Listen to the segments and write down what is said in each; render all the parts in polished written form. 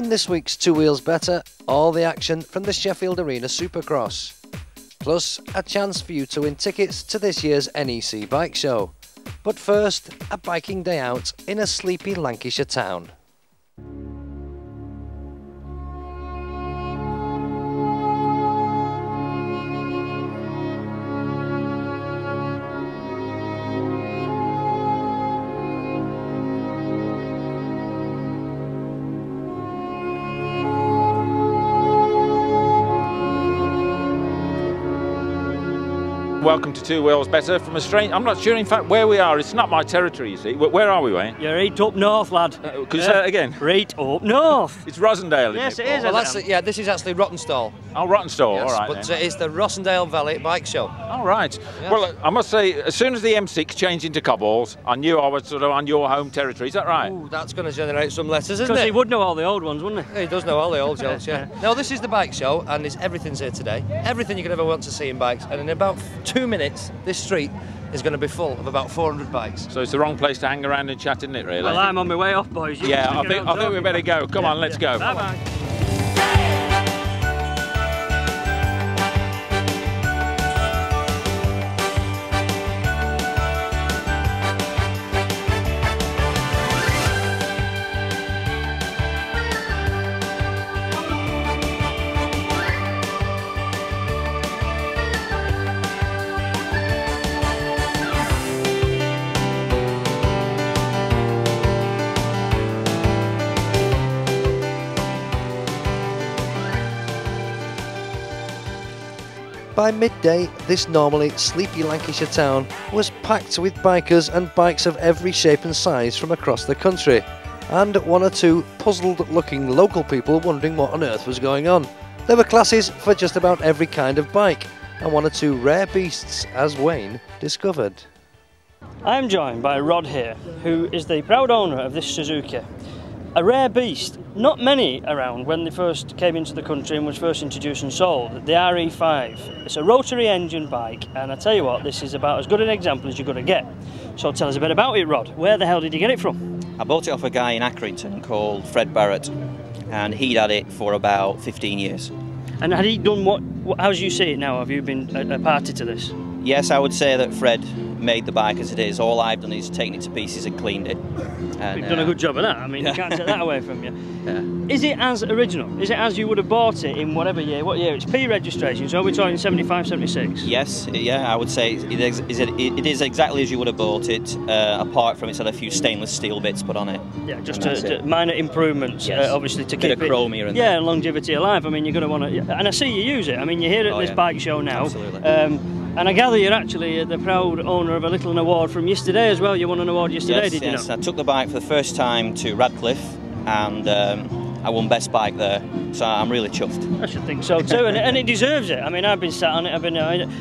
In this week's Two Wheels Better, all the action from the Sheffield Arena Supercross. Plus, a chance for you to win tickets to this year's NEC Bike Show. But first, a biking day out in a sleepy Lancashire town. Welcome to Two Wheels Better from a strange... I'm not sure, in fact, where we are. It's not my territory, you see. Where are we, Wayne? You're right up north, lad. Could you say that again? Right up north. It's Rosendale, yes, isn't it is. Well, that's yeah, this is actually Rossendale. Oh, Rossendale, Yes, all right. but then. it's the Rossendale Valley Bike Show. All right. Yes. Well, I must say, as soon as the M6 changed into cobbles, I knew I was sort of on your home territory. Is that right? Ooh, that's going to generate some letters, isn't Because it? he would know all the old ones, wouldn't he? Yeah, he does know all the old jokes, yeah. No, this is the bike show, and everything's here today. Everything you could ever want to see in bikes, and in about 2 minutes, this street is going to be full of about 400 bikes. So it's the wrong place to hang around and chat, isn't it, really? Well, I'm on my way off, boys. Yeah, I think we better go. Come on, let's go. Bye-bye. By midday, this normally sleepy Lancashire town was packed with bikers and bikes of every shape and size from across the country, and one or two puzzled-looking local people wondering what on earth was going on. There were classes for just about every kind of bike, and one or two rare beasts, as Wayne discovered. I'm joined by Rod here, who is the proud owner of this Suzuki. A rare beast, not many around when they first came into the country and was first introduced and sold, the RE5. It's a rotary engine bike, and I tell you what, this is about as good an example as you're going to get. So tell us a bit about it, Rod. Where the hell did you get it from? I bought it off a guy in Accrington called Fred Barrett, and he'd had it for about 15 years. And had he done what how do you see it now? Have you been a party to this? Yes, I would say that Fred made the bike as it is. All I've done is taken it to pieces and cleaned it. And, You've done a good job of that. I mean, you can't take that away from you. Yeah. Is it as original? Is it as you would have bought it in whatever year? What year? It's P registration, so we're talking 75, 76? Yes, yeah, I would say it is exactly as you would have bought it, apart from it's had a few stainless steel bits put on it. Yeah, just minor improvements, Yes. Obviously to Bit keep of chrome here and yeah, there. longevity alive. I mean, you're going to want to, and I see you use it. I mean, you're here at this bike show now. Absolutely. And I gather you're actually the proud owner of a little award from yesterday as well. You won an award yesterday, Yes, did you yes. know? I took the bike for the first time to Radcliffe, and I won best bike there, so I'm really chuffed. I should think so too, and it deserves it. I mean, I've been sat on it.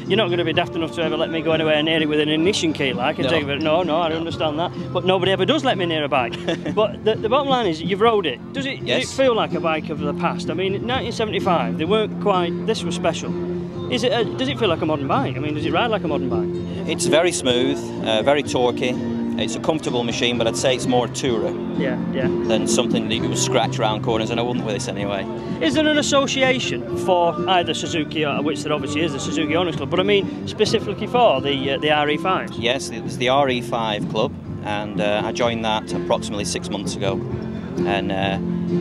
You're not going to be daft enough to ever let me go anywhere near it with an ignition key, like. No. I understand that. But nobody ever does let me near a bike. But the bottom line is, you've rode it. Does it feel like a bike of the past? I mean, in 1975, they weren't quite. This was special. Does it feel like a modern bike? I mean, does it ride like a modern bike? It's very smooth, very torquey. It's a comfortable machine, but I'd say it's more tourer than something that you would scratch around corners, and I wouldn't with this anyway. Is there an association for either Suzuki, which there obviously is, the Suzuki Owners Club, but I mean specifically for the RE5s? Yes, it was the RE5 club, and I joined that approximately 6 months ago. And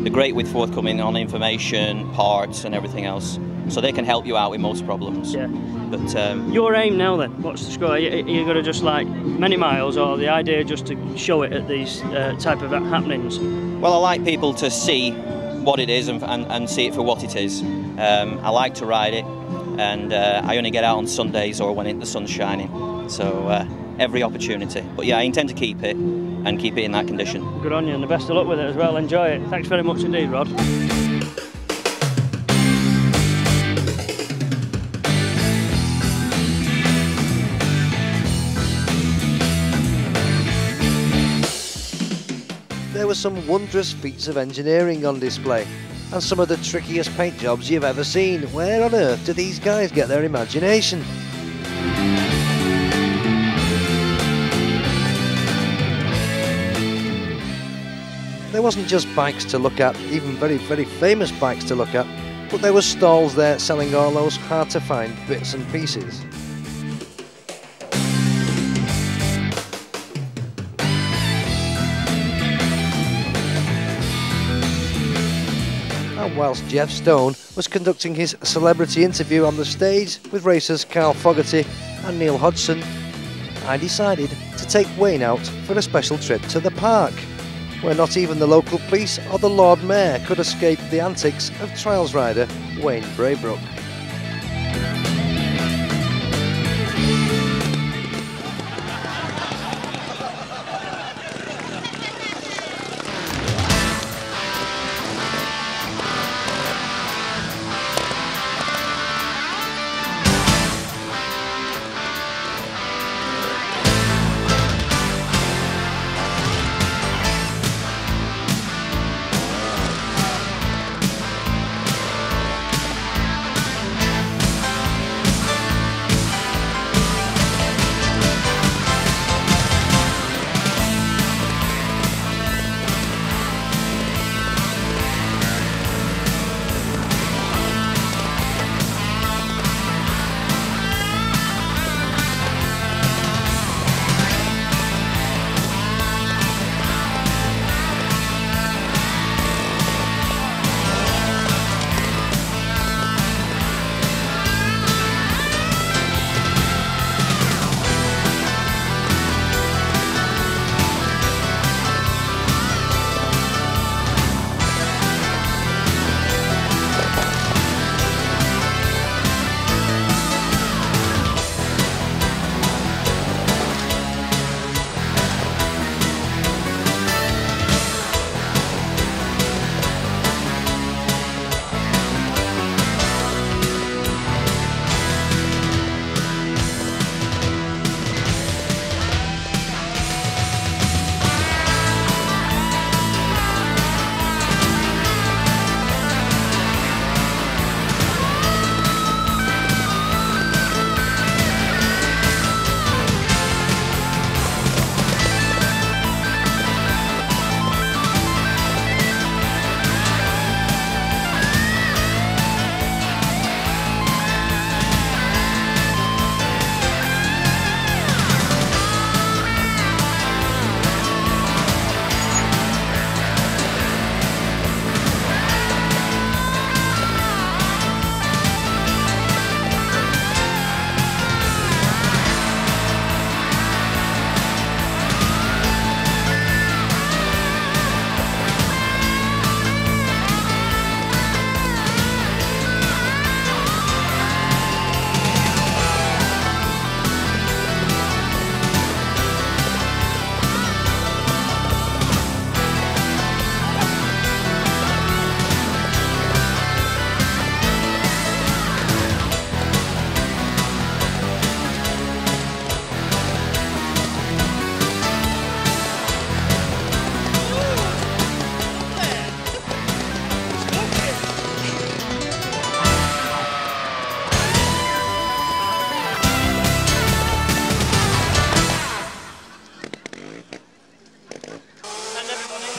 they're great with forthcoming on information, parts and everything else. So they can help you out with most problems. Yeah. But your aim now then, what's the score? Are you going to just like many miles, or the idea just to show it at these type of happenings? Well, I like people to see what it is and see it for what it is. I like to ride it, and I only get out on Sundays or when the sun's shining. So every opportunity. But yeah, I intend to keep it and keep it in that condition. Good on you, and the best of luck with it as well. Enjoy it. Thanks very much indeed, Rod. There were some wondrous feats of engineering on display, and some of the trickiest paint jobs you've ever seen. Where on earth do these guys get their imagination? there wasn't just bikes to look at, even very, very famous bikes to look at, but there were stalls there selling all those hard-to-find bits and pieces. And whilst Jeff Stone was conducting his celebrity interview on the stage with racers Carl Fogarty and Neil Hodgson, I decided to take Wayne out for a special trip to the park, where not even the local police or the Lord Mayor could escape the antics of trials rider Wayne Braybrook.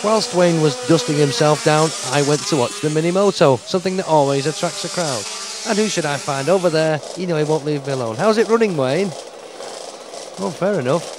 Whilst Wayne was dusting himself down, I went to watch the mini moto, something that always attracts a crowd. And who should I find over there? You know he won't leave me alone. How's it running, Wayne? Oh, fair enough.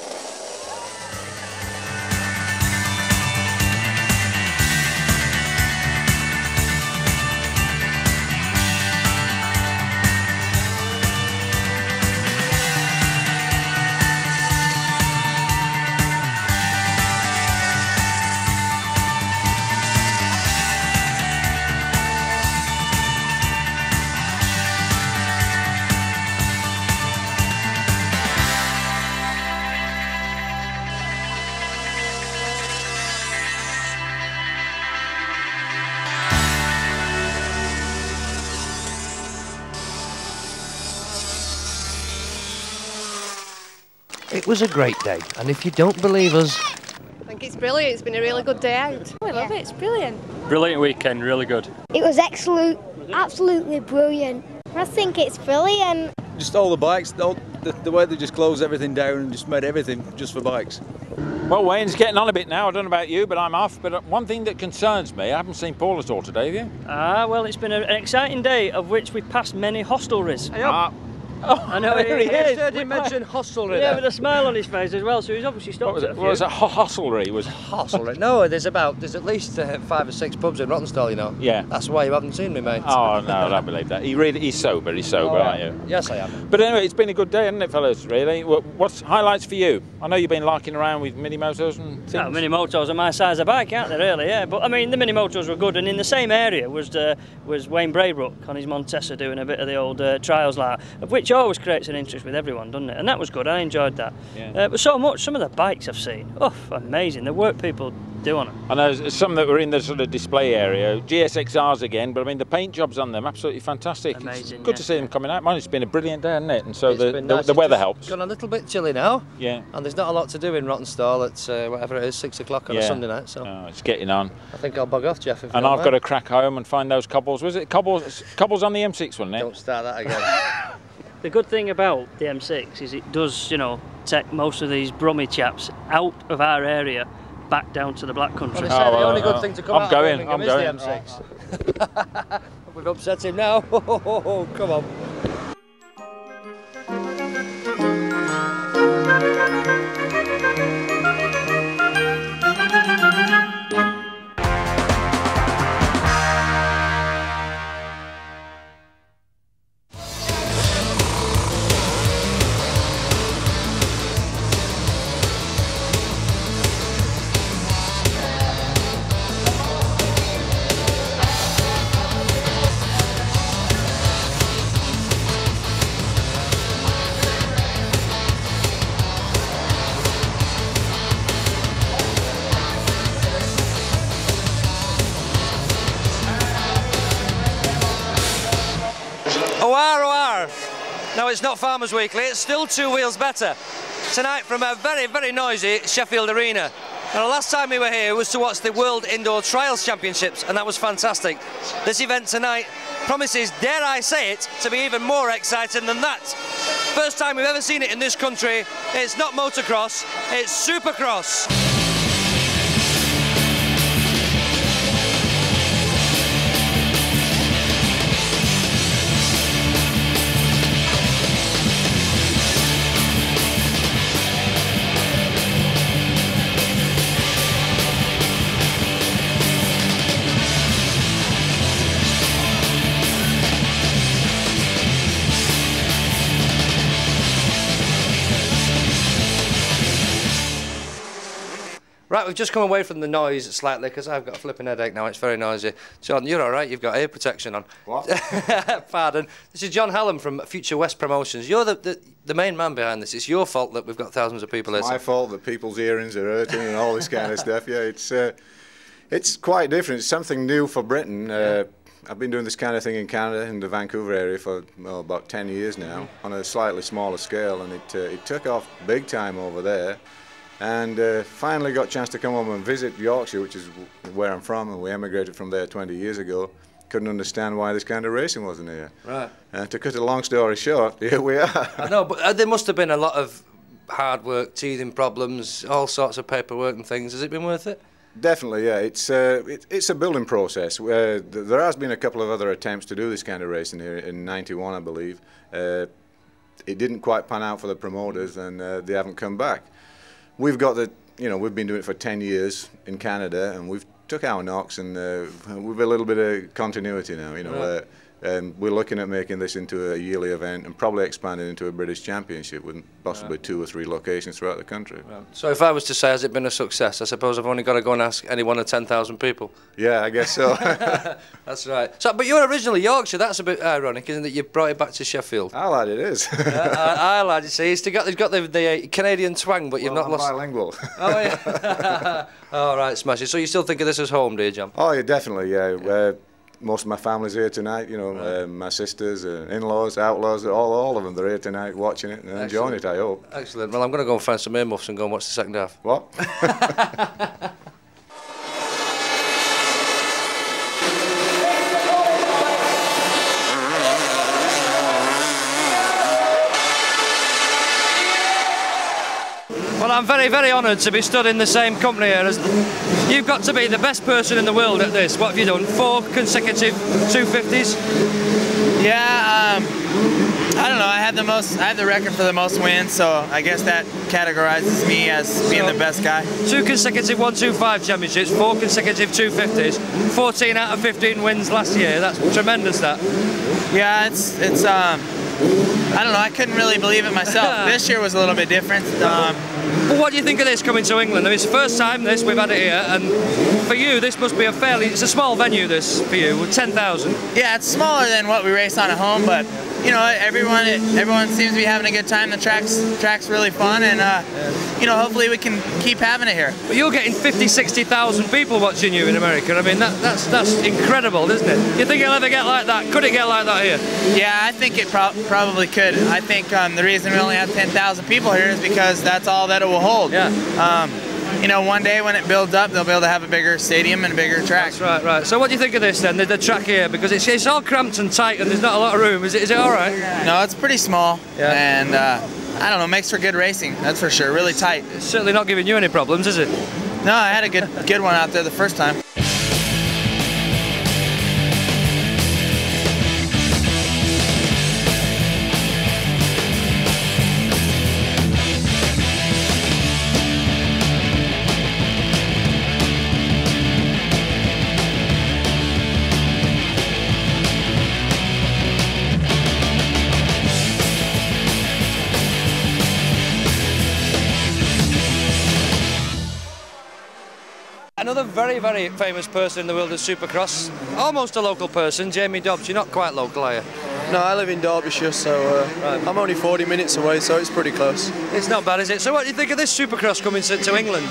It was a great day, and if you don't believe us... I think it's brilliant, it's been a really good day out. I love it, it's brilliant. Brilliant weekend, really good. It was absolutely brilliant. I think it's brilliant. Just all the bikes, the way they just closed everything down and just made everything just for bikes. Well, Wayne's getting on a bit now. I don't know about you, but I'm off. But one thing that concerns me, I haven't seen Paul at all today, have you? Well, it's been an exciting day of which we've passed many hostelries. I know he is. Did he mention hostelry? Yeah, with a smile on his face as well, so he's obviously stopped at a few. What was it? Hostelry? Hostelry? No, there's at least 5 or 6 pubs in Rosendale, you know. Yeah. That's why you haven't seen me, mate. Oh, no, I don't believe that. He's sober, aren't you? Yes, I am. But anyway, it's been a good day, hasn't it, fellas, really? What's highlights for you? I know you've been larking around with mini motors and things. Oh, mini motors are my size of bike, aren't they, really? Yeah, but I mean, the mini motors were good, and in the same area was Wayne Braybrook on his Montesa doing a bit of the old trials, like, of which always creates an interest with everyone, doesn't it? And that was good. I enjoyed that. Yeah. But so much. Some of the bikes I've seen, amazing. The work people do on them. I know some that were in the sort of display area, GSXRs again, but I mean the paint jobs on them absolutely fantastic. Amazing. It's good to see them coming out. It's been a brilliant day, hasn't it? And so Nice. the weather It's helps. gone a little bit chilly now. Yeah. And there's not a lot to do in Rosendale at whatever it is, 6 o'clock on a Sunday night. So it's getting on. I think I'll bug off, Jeff. And I've got to crack home and find those cobbles. Was it cobbles on the M6, wasn't it? Don't start that again. The good thing about the M6 is it does, take most of these Brummy chaps out of our area back down to the Black Country. The only good thing to come out of Birmingham is the M6. We've upset him now. Come on. No, it's not Farmers Weekly, it's still 2 wheels better. Tonight from a very, very noisy Sheffield Arena. Now, the last time we were here was to watch the World Indoor Trials Championships, and that was fantastic. This event tonight promises, dare I say it, to be even more exciting than that. First time we've ever seen it in this country. It's not motocross, it's Supercross. Right, we've just come away from the noise slightly because I've got a flipping headache now. It's very noisy. John, you're all right. You've got ear protection on. What? Pardon. This is John Hallam from Future West Promotions. You're the main man behind this. It's your fault that we've got thousands of people here. It's my fault that people's earrings are hurting and all this kind of stuff. Yeah, it's quite different. It's something new for Britain. I've been doing this kind of thing in Canada, in the Vancouver area, for about 10 years now, on a slightly smaller scale, and it took off big time over there. And finally got a chance to come home and visit Yorkshire, which is where I'm from, and we emigrated from there 20 years ago. Couldn't understand why this kind of racing wasn't here. Right. To cut a long story short, here we are. I know, but there must have been a lot of hard work, teething problems, all sorts of paperwork and things. Has it been worth it? Definitely, yeah. It's a building process. There has been a couple of other attempts to do this kind of racing here in '91, I believe. It didn't quite pan out for the promoters, and they haven't come back. We've got we've been doing it for 10 years in Canada, and we've took our knocks, and we've a little bit of continuity now, Right. And we're looking at making this into a yearly event and probably expanding into a British Championship with possibly 2 or 3 locations throughout the country. Right. So if I was to say, has it been a success? I suppose I've only got to go and ask any one of 10,000 people. Yeah, I guess so. That's right. So, but you're originally Yorkshire. That's a bit ironic, isn't it? You brought it back to Sheffield. I'll add it is. I lad, you see, he's got the Canadian twang, but you've not lost. Bilingual. Oh yeah. All right, smashing. So you still think of this as home, do you, John? Oh yeah, definitely. Yeah. Most of my family's here tonight. My sisters, in-laws, outlaws, all of them. They're here tonight watching it and enjoying it, I hope. Excellent. Well, I'm going to go and find some earmuffs and go and watch the second half. What? Well, I'm very, very honoured to be stood in the same company here as... You've got to be the best person in the world at this. What have you done? 4 consecutive 250s? Yeah, I don't know. I have the record for the most wins, so I guess that categorizes me as being the best guy. 2 consecutive 125 championships, 4 consecutive 250s, 14 out of 15 wins last year. That's tremendous, that. Yeah, it's I don't know. I couldn't really believe it myself. This year was a little bit different. Well, what do you think of this coming to England? I mean, it's the first time we've had it here, and for you, this must be it's a small venue, this, for you, with 10,000. Yeah, it's smaller than what we race on at home, but, you know, everyone seems to be having a good time. The track's really fun, and, you know, hopefully we can keep having it here. But you're getting 50, 60,000 people watching you in America. I mean, that's incredible, isn't it? You think it'll ever get like that? Could it get like that here? Yeah, I think it probably could. I think the reason we only have 10,000 people here is because that's all that it will hold. Yeah. You know, one day when it builds up, they'll be able to have a bigger stadium and a bigger track. That's right. So what do you think of this then, the track here? Because it's all cramped and tight and there's not a lot of room. Is it all right? No, it's pretty small. Yeah. And I don't know, makes for good racing, that's for sure. Really tight. It's certainly not giving you any problems, is it? No, I had a good one out there the first time. Another very, very famous person in the world of Supercross, almost a local person, Jamie Dobbs. You're not quite local, are you? No, I live in Derbyshire, so I'm only 40 minutes away, so it's pretty close. It's not bad, is it? So what do you think of this Supercross coming to England?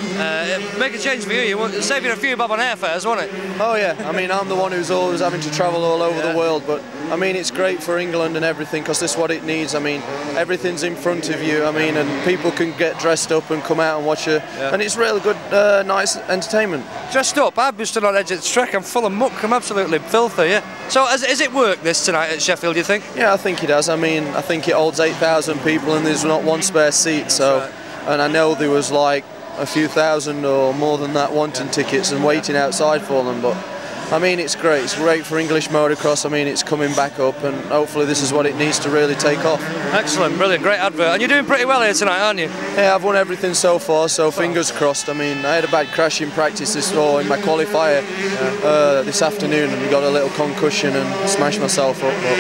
Make a change for you. You're saving a few bob on airfares, won't it? Oh yeah, I mean, I'm the one who's always having to travel all over the world, but I mean, it's great for England and everything, because this is what it needs. I mean, everything's in front of you, I mean, and people can get dressed up and come out and watch it, and it's really good, nice entertainment. Dressed up? I've been stood on the edge of the track, I'm full of muck, I'm absolutely filthy, yeah. So has it worked this tonight at Sheffield, do you think? Yeah, I think it has. I mean, I think it holds 8,000 people and there's not one spare seat, so, and I know there was like a few thousand or more than that wanting tickets and waiting outside for them, but I mean, it's great. It's great for English motocross. I mean, it's coming back up, and hopefully this is what it needs to really take off. Excellent, brilliant, great advert. And you're doing pretty well here tonight, aren't you? Yeah, I've won everything so far, so fingers crossed. I mean, I had a bad crash in practice in my qualifier this afternoon, and got a little concussion and smashed myself up. But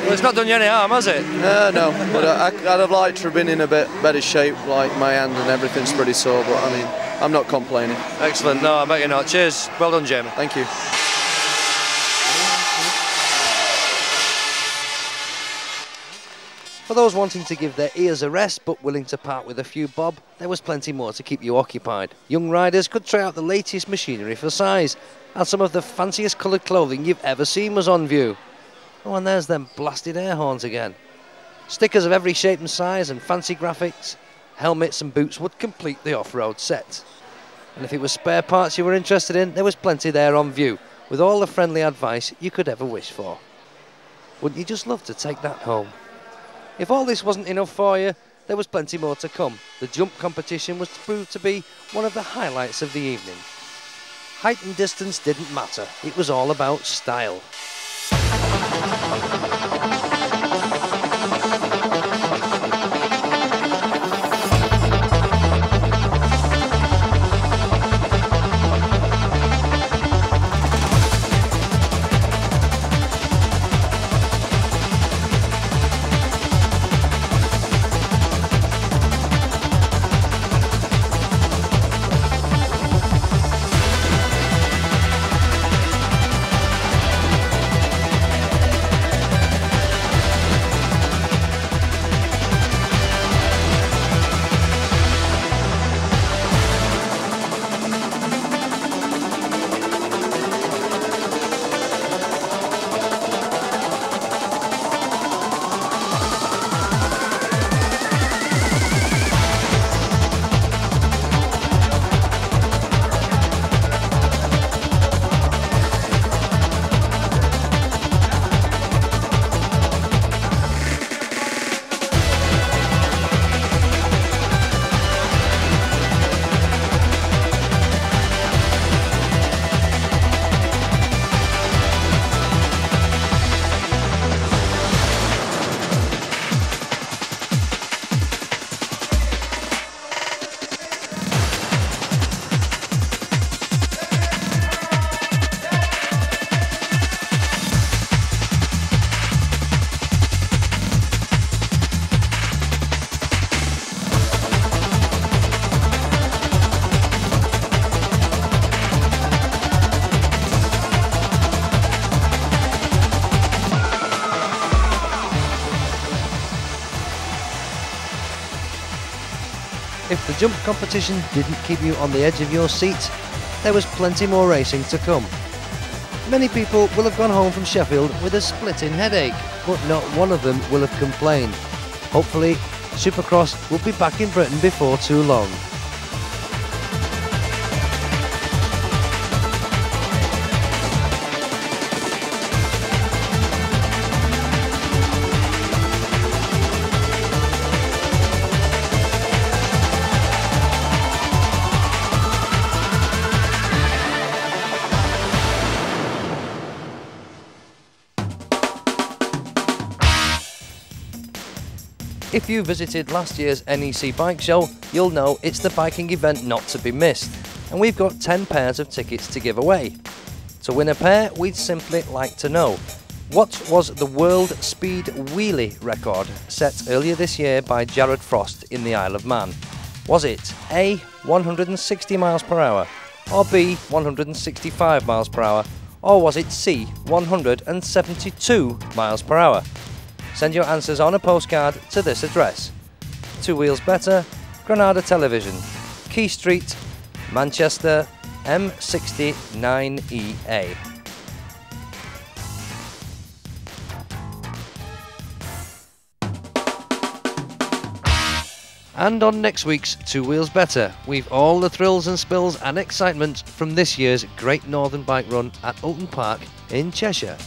well, it's not done you any harm, has it? No, but I'd have liked to have been in a bit better shape, like my hand and everything's pretty sore, but I mean, I'm not complaining. Excellent, no, I bet you're not. Cheers, well done, Jamie. Thank you. For those wanting to give their ears a rest but willing to part with a few bob, there was plenty more to keep you occupied. Young riders could try out the latest machinery for size, and some of the fanciest coloured clothing you've ever seen was on view. Oh, and there's them blasted air horns again. Stickers of every shape and size and fancy graphics, helmets and boots would complete the off-road set. And if it was spare parts you were interested in, there was plenty there on view, with all the friendly advice you could ever wish for. Wouldn't you just love to take that home? If all this wasn't enough for you, there was plenty more to come. The jump competition was proved to be one of the highlights of the evening. Height and distance didn't matter, it was all about style. if the jump competition didn't keep you on the edge of your seat, there was plenty more racing to come. Many people will have gone home from Sheffield with a splitting headache, but not one of them will have complained. Hopefully, Supercross will be back in Britain before too long. If you visited last year's NEC Bike Show, you'll know it's the biking event not to be missed, and we've got 10 pairs of tickets to give away. To win a pair, we'd simply like to know, what was the world speed wheelie record set earlier this year by Jared Frost in the Isle of Man? Was it A, 160 miles per hour, or B, 165 miles per hour, or was it C, 172 miles per hour? Send your answers on a postcard to this address: 2 Wheels Better, Granada Television, Key Street, Manchester, M69EA. And on next week's 2 Wheels Better, we've all the thrills and spills and excitement from this year's Great Northern Bike Run at Oulton Park in Cheshire.